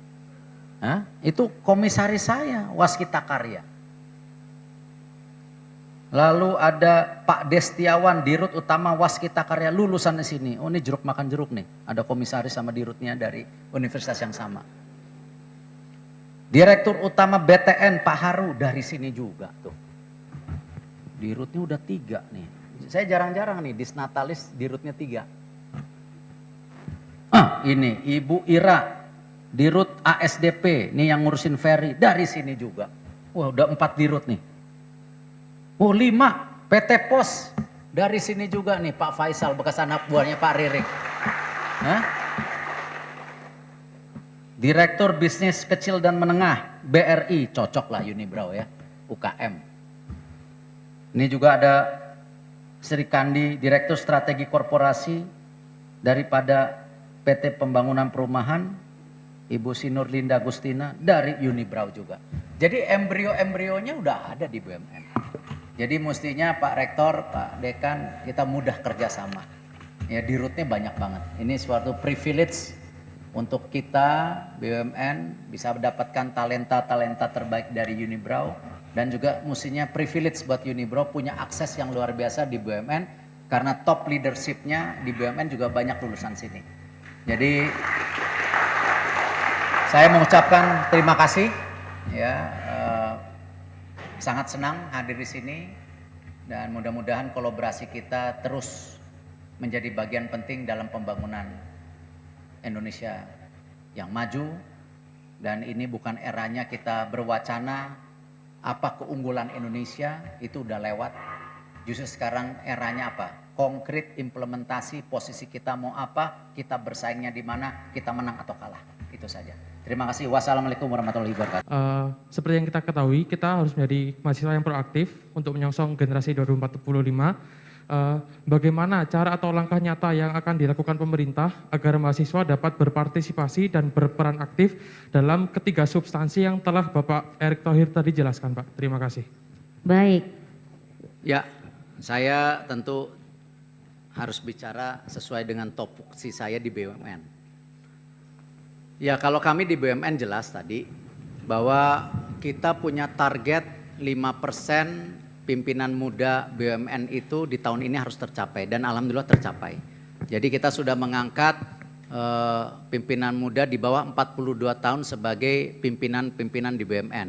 Hah? Itu komisaris saya, Waskita Karya. Lalu ada Pak Destiawan, Dirut Utama Waskita Karya, lulusan di sini. Oh, ini jeruk makan jeruk nih. Ada komisaris sama dirutnya dari universitas yang sama. Direktur Utama BTN Pak Haru dari sini juga tuh. Dirutnya udah 3 nih. Saya jarang-jarang nih disnatalis dirutnya 3. Ini Ibu Ira, Dirut ASDP, nih yang ngurusin ferry dari sini juga. Wah, udah 4 dirut nih. Oh 5, PT Pos dari sini juga nih Pak Faisal, bekas anak buahnya Pak Ririk. Hah? Direktur Bisnis Kecil dan Menengah BRI, cocok lah Unibrow ya, UKM. Ini juga ada Sri Kandi, Direktur Strategi Korporasi daripada PT Pembangunan Perumahan, Ibu Sinur Linda Agustina dari Unibrow juga. Jadi embrio-embrionya udah ada di BUMN. Jadi mestinya Pak Rektor, Pak Dekan, kita mudah kerjasama. Ya dirutnya banyak banget. Ini suatu privilege untuk kita BUMN bisa mendapatkan talenta-talenta terbaik dari Unibrow. Dan juga mestinya privilege buat Unibrow punya akses yang luar biasa di BUMN. Karena top leadershipnya di BUMN juga banyak lulusan sini. Jadi saya mengucapkan terima kasih. Ya, sangat senang hadir di sini dan mudah-mudahan kolaborasi kita terus menjadi bagian penting dalam pembangunan Indonesia yang maju. Dan ini bukan eranya kita berwacana apa keunggulan Indonesia, itu udah lewat. Justru sekarang eranya apa? Konkret implementasi, posisi kita mau apa, kita bersaingnya di mana, kita menang atau kalah. Itu saja. Terima kasih. Wassalamualaikum warahmatullahi wabarakatuh. Seperti yang kita ketahui, kita harus menjadi mahasiswa yang proaktif untuk menyongsong generasi 2045. Bagaimana cara atau langkah nyata yang akan dilakukan pemerintah agar mahasiswa dapat berpartisipasi dan berperan aktif dalam ketiga substansi yang telah Bapak Erick Thohir tadi jelaskan, Pak? Terima kasih. Baik. Ya, saya tentu harus bicara sesuai dengan topoksi saya di BUMN. Ya, kalau kami di BUMN jelas tadi bahwa kita punya target 5% pimpinan muda BUMN itu di tahun ini harus tercapai dan alhamdulillah tercapai. Jadi kita sudah mengangkat pimpinan muda di bawah 42 tahun sebagai pimpinan-pimpinan di BUMN.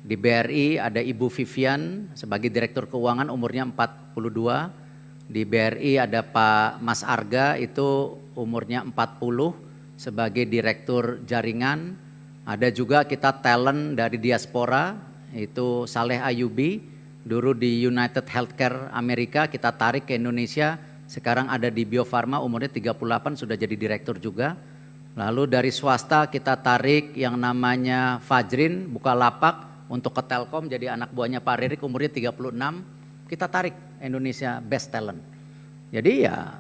Di BRI ada Ibu Vivian sebagai Direktur Keuangan umurnya 42. Di BRI ada Pak Mas Arga itu umurnya 40 sebagai Direktur Jaringan. Ada juga kita talent dari diaspora, itu Saleh Ayubi, dulu di United Healthcare Amerika, kita tarik ke Indonesia, sekarang ada di Bio Farma, umurnya 38 sudah jadi direktur juga. Lalu dari swasta kita tarik yang namanya Fajrin Bukalapak untuk ke Telkom, jadi anak buahnya Pak Ririk, umurnya 36, kita tarik Indonesia Best Talent. Jadi ya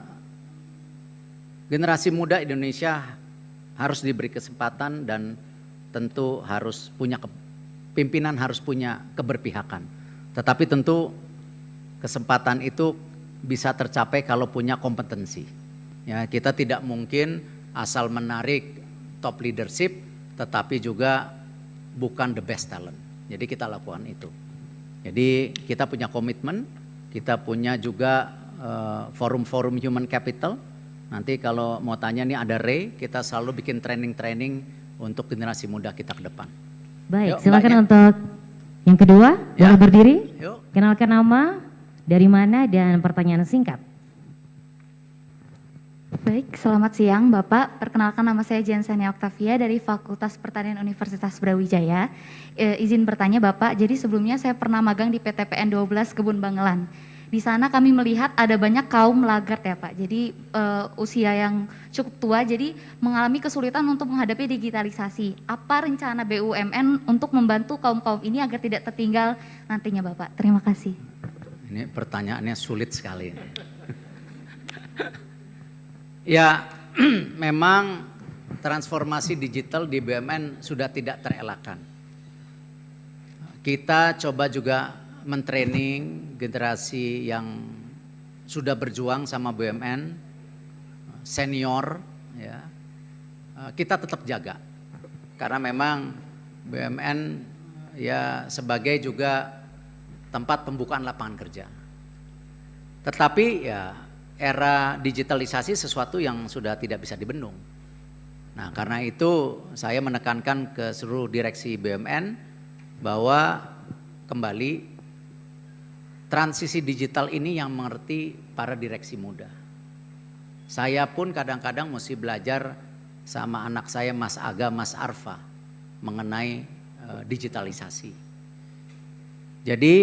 generasi muda Indonesia harus diberi kesempatan dan tentu harus punya pimpinan harus punya keberpihakan. Tetapi tentu kesempatan itu bisa tercapai kalau punya kompetensi. Ya, kita tidak mungkin asal menarik top leadership tetapi juga bukan the best talent. Jadi kita lakukan itu. Jadi kita punya komitmen, kita punya juga forum-forum human capital. Nanti kalau mau tanya nih ada Ray, kita selalu bikin training-training untuk generasi muda kita ke depan. Baik, Yuk, silakan untuk yang kedua, ya. boleh berdiri. Yuk. Kenalkan nama, dari mana dan pertanyaan singkat. Baik, selamat siang Bapak. Perkenalkan nama saya Jansania Octavia dari Fakultas Pertanian Universitas Brawijaya. Izin bertanya Bapak, jadi sebelumnya saya pernah magang di PTPN 12 Kebun Bangelan. Di sana kami melihat ada banyak kaum lagarde ya Pak, jadi usia yang cukup tua, jadi mengalami kesulitan untuk menghadapi digitalisasi. Apa rencana BUMN untuk membantu kaum-kaum ini agar tidak tertinggal nantinya Bapak? Terima kasih. Ini pertanyaannya sulit sekali. Ya, memang transformasi digital di BUMN sudah tidak terelakkan. Kita coba juga mentraining generasi yang sudah berjuang sama BUMN, senior, ya. Kita tetap jaga, karena memang BUMN ya sebagai juga tempat pembukaan lapangan kerja. Tetapi ya era digitalisasi sesuatu yang sudah tidak bisa dibendung. Nah, karena itu saya menekankan ke seluruh direksi BUMN bahwa kembali transisi digital ini yang mengerti para direksi muda. Saya pun kadang-kadang mesti belajar sama anak saya Mas Aga, Mas Arfa mengenai digitalisasi. Jadi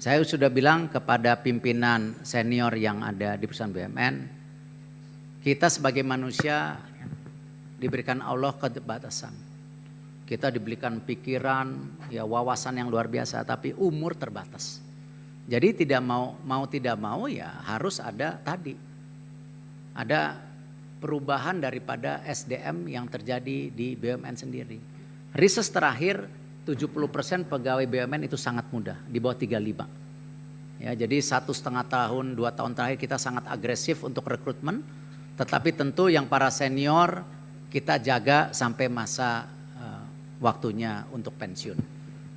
saya sudah bilang kepada pimpinan senior yang ada di perusahaan BUMN, kita sebagai manusia diberikan Allah keterbatasan. Kita diberikan pikiran, ya wawasan yang luar biasa, tapi umur terbatas. Jadi tidak mau tidak mau ya harus ada tadi. Ada perubahan daripada SDM yang terjadi di BUMN sendiri. Riset terakhir 70% pegawai BUMN itu sangat muda, di bawah 35. Ya, jadi 1,5 tahun, 2 tahun terakhir kita sangat agresif untuk rekrutmen. Tetapi tentu yang para senior kita jaga sampai masa waktunya untuk pensiun.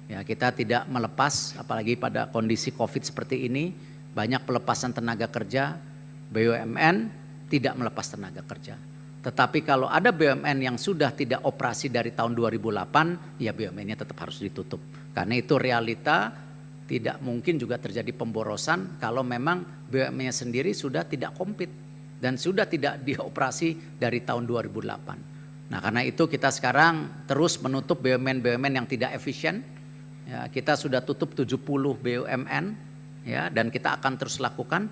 Ya, kita tidak melepas, apalagi pada kondisi COVID seperti ini, banyak pelepasan tenaga kerja, BUMN tidak melepas tenaga kerja. Tetapi kalau ada BUMN yang sudah tidak operasi dari tahun 2008, ya BUMN-nya tetap harus ditutup. Karena itu realita, tidak mungkin juga terjadi pemborosan kalau memang BUMN-nya sendiri sudah tidak komplit dan sudah tidak dioperasi dari tahun 2008. Nah, karena itu kita sekarang terus menutup BUMN-BUMN yang tidak efisien. Ya, kita sudah tutup 70 BUMN ya, dan kita akan terus lakukan,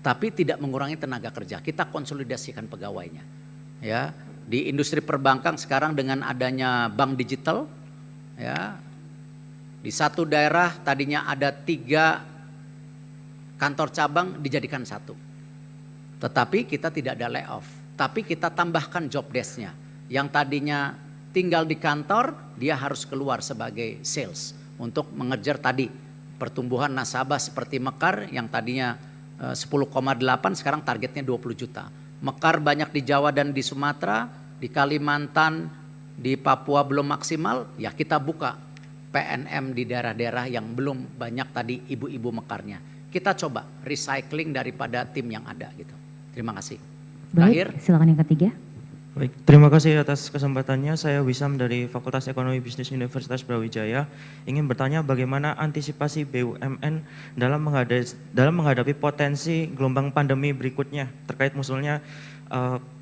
tapi tidak mengurangi tenaga kerja. Kita konsolidasikan pegawainya. Ya, di industri perbankan sekarang dengan adanya bank digital, ya, di satu daerah tadinya ada 3 kantor cabang dijadikan 1. Tetapi kita tidak ada layoff, tapi kita tambahkan job desk-nya. Yang tadinya tinggal di kantor, dia harus keluar sebagai sales untuk mengejar tadi pertumbuhan nasabah seperti Mekar yang tadinya 10,8 sekarang targetnya 20 juta. Mekar banyak di Jawa dan di Sumatera, di Kalimantan, di Papua belum maksimal, ya kita buka PNM di daerah-daerah yang belum banyak tadi ibu-ibu mekarnya. Kita coba recycling daripada tim yang ada gitu. Terima kasih. Terakhir. Baik, silakan yang ketiga. Baik, terima kasih atas kesempatannya. Saya Wisam dari Fakultas Ekonomi Bisnis Universitas Brawijaya. Ingin bertanya bagaimana antisipasi BUMN dalam menghadapi potensi gelombang pandemi berikutnya terkait munculnya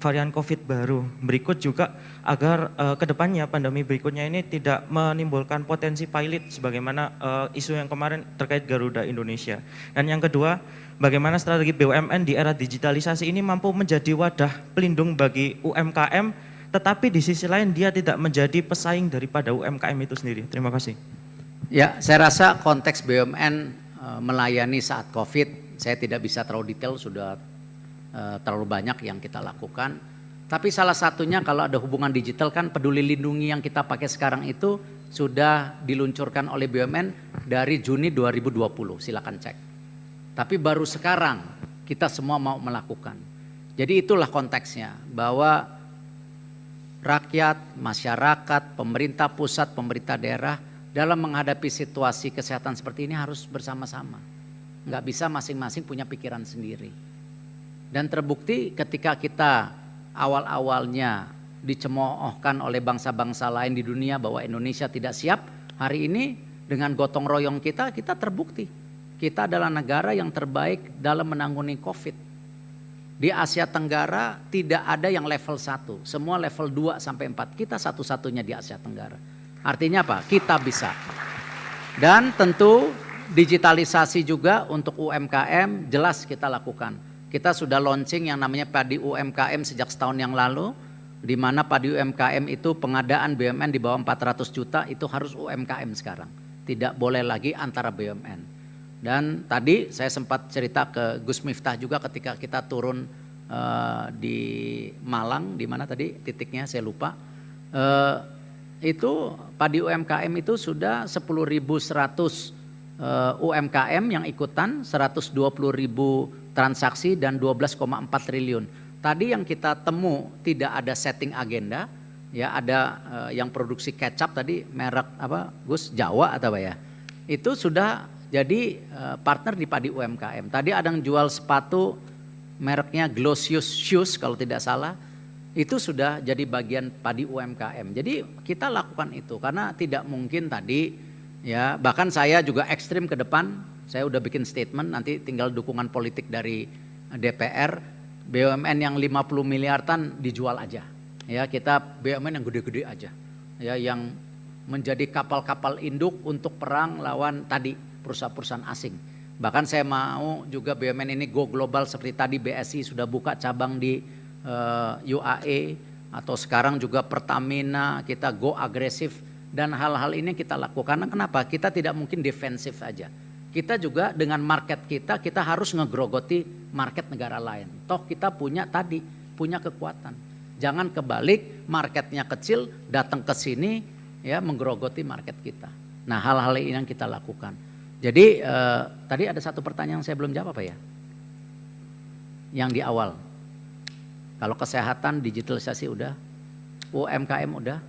varian COVID baru. Berikut juga agar kedepannya pandemi berikutnya ini tidak menimbulkan potensi pilot sebagaimana isu yang kemarin terkait Garuda Indonesia. Dan yang kedua, bagaimana strategi BUMN di era digitalisasi ini mampu menjadi wadah pelindung bagi UMKM, tetapi di sisi lain dia tidak menjadi pesaing daripada UMKM itu sendiri. Terima kasih. Ya, saya rasa konteks BUMN melayani saat COVID, saya tidak bisa terlalu detail, sudah terlalu banyak yang kita lakukan. Tapi salah satunya kalau ada hubungan digital kan Peduli Lindungi yang kita pakai sekarang itu sudah diluncurkan oleh BUMN dari Juni 2020, silakan cek. Tapi baru sekarang kita semua mau melakukan. Jadi itulah konteksnya bahwa rakyat, masyarakat, pemerintah pusat, pemerintah daerah dalam menghadapi situasi kesehatan seperti ini harus bersama-sama. Nggak bisa masing-masing punya pikiran sendiri. Dan terbukti ketika kita awal-awalnya dicemoohkan oleh bangsa-bangsa lain di dunia bahwa Indonesia tidak siap, hari ini dengan gotong royong kita terbukti. Kita adalah negara yang terbaik dalam menangani COVID. Di Asia Tenggara tidak ada yang level 1, semua level 2 sampai 4. Kita satu-satunya di Asia Tenggara. Artinya apa? Kita bisa. Dan tentu digitalisasi juga untuk UMKM jelas kita lakukan. Kita sudah launching yang namanya Padi UMKM sejak setahun yang lalu, di mana Padi UMKM itu pengadaan BUMN di bawah 400 juta itu harus UMKM sekarang. Tidak boleh lagi antara BUMN. Dan tadi saya sempat cerita ke Gus Miftah juga ketika kita turun di Malang, di mana tadi titiknya saya lupa. Itu Padi UMKM itu sudah 10.100 UMKM yang ikutan, 120.000 transaksi dan 12,4 triliun. Tadi yang kita temu tidak ada setting agenda, ya ada yang produksi kecap tadi merek apa Gus Jawa atau apa ya. Itu sudah jadi partner di padi UMKM. Tadi ada yang jual sepatu mereknya Glossius Shoes kalau tidak salah, itu sudah jadi bagian padi UMKM. Jadi kita lakukan itu karena tidak mungkin tadi ya, bahkan saya juga ekstrim ke depan, saya udah bikin statement, nanti tinggal dukungan politik dari DPR, BUMN yang 50 miliaran dijual aja. Ya, kita BUMN yang gede-gede aja. Ya, yang menjadi kapal-kapal induk untuk perang lawan tadi perusahaan-perusahaan asing. Bahkan saya mau juga BUMN ini go global seperti tadi BSI sudah buka cabang di UAE, atau sekarang juga Pertamina kita go agresif, dan hal-hal ini kita lakukan. Karena kenapa? Kita tidak mungkin defensif aja. Kita juga dengan market kita harus ngegrogoti market negara lain. Toh kita punya kekuatan. Jangan kebalik, marketnya kecil datang ke sini ya menggerogoti market kita. Nah, hal-hal ini yang kita lakukan. Jadi tadi ada satu pertanyaan yang saya belum jawab ya. Yang di awal. Kalau kesehatan, digitalisasi udah, UMKM udah.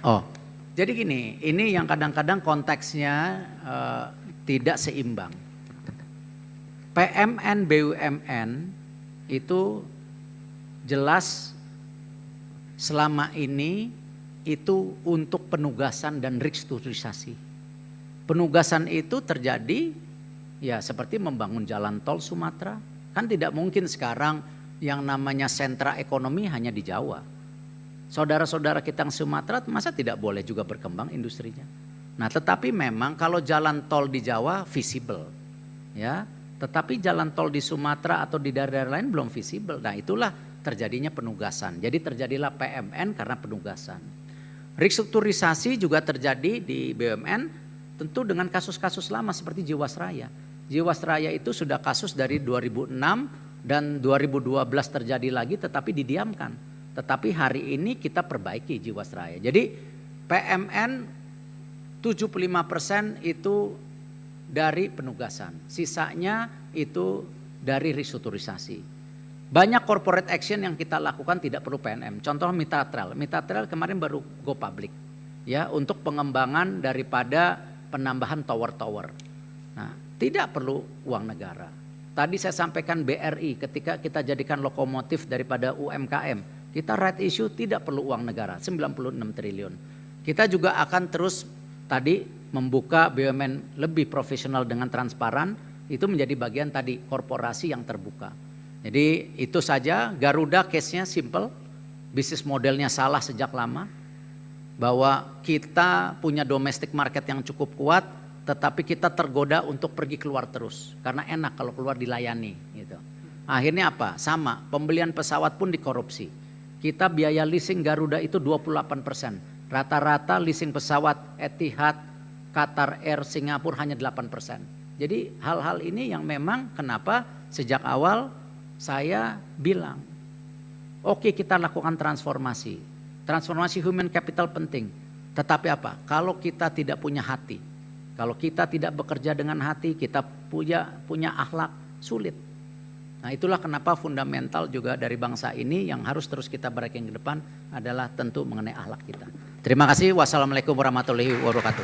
Oh, jadi gini, ini yang kadang-kadang konteksnya tidak seimbang. PMN, BUMN itu jelas selama ini itu untuk penugasan dan restrukturisasi. Penugasan itu terjadi ya seperti membangun jalan tol Sumatera. Kan tidak mungkin sekarang yang namanya sentra ekonomi hanya di Jawa. Saudara-saudara kita yang Sumatera masa tidak boleh juga berkembang industrinya. Nah, tetapi memang kalau jalan tol di Jawa visible, ya, tetapi jalan tol di Sumatera atau di daerah lain belum visible. Nah, itulah terjadinya penugasan. Jadi terjadilah PMN karena penugasan. Restrukturisasi juga terjadi di BUMN, tentu dengan kasus-kasus lama seperti Jiwasraya. Jiwasraya itu sudah kasus dari 2006 dan 2012 terjadi lagi, tetapi didiamkan. Tetapi hari ini kita perbaiki Jiwasraya. Jadi PMN 75% itu dari penugasan. Sisanya itu dari restrukturisasi. Banyak corporate action yang kita lakukan tidak perlu PNM. Contoh Mitra Trail. Mitra Trail kemarin baru go public. Ya, untuk pengembangan daripada penambahan tower-tower. Nah, tidak perlu uang negara. Tadi saya sampaikan BRI ketika kita jadikan lokomotif daripada UMKM. Kita right issue tidak perlu uang negara, 96 triliun. Kita juga akan terus tadi membuka BUMN lebih profesional dengan transparan, itu menjadi bagian tadi korporasi yang terbuka. Jadi itu saja, Garuda case-nya simple, bisnis modelnya salah sejak lama, bahwa kita punya domestic market yang cukup kuat, tetapi kita tergoda untuk pergi keluar terus, karena enak kalau keluar dilayani. Gitu. Akhirnya apa? Sama, pembelian pesawat pun dikorupsi. Kita biaya leasing Garuda itu 28%. Rata-rata leasing pesawat Etihad, Qatar Air, Singapura hanya 8%. Jadi hal-hal ini yang memang kenapa sejak awal saya bilang, oke, kita lakukan transformasi. Transformasi human capital penting. Tetapi apa? Kalau kita tidak punya hati, kalau kita tidak bekerja dengan hati, kita punya akhlak, sulit. Nah, itulah kenapa fundamental juga dari bangsa ini yang harus terus kita breaking ke depan adalah tentu mengenai akhlak kita. Terima kasih. Wassalamualaikum warahmatullahi wabarakatuh.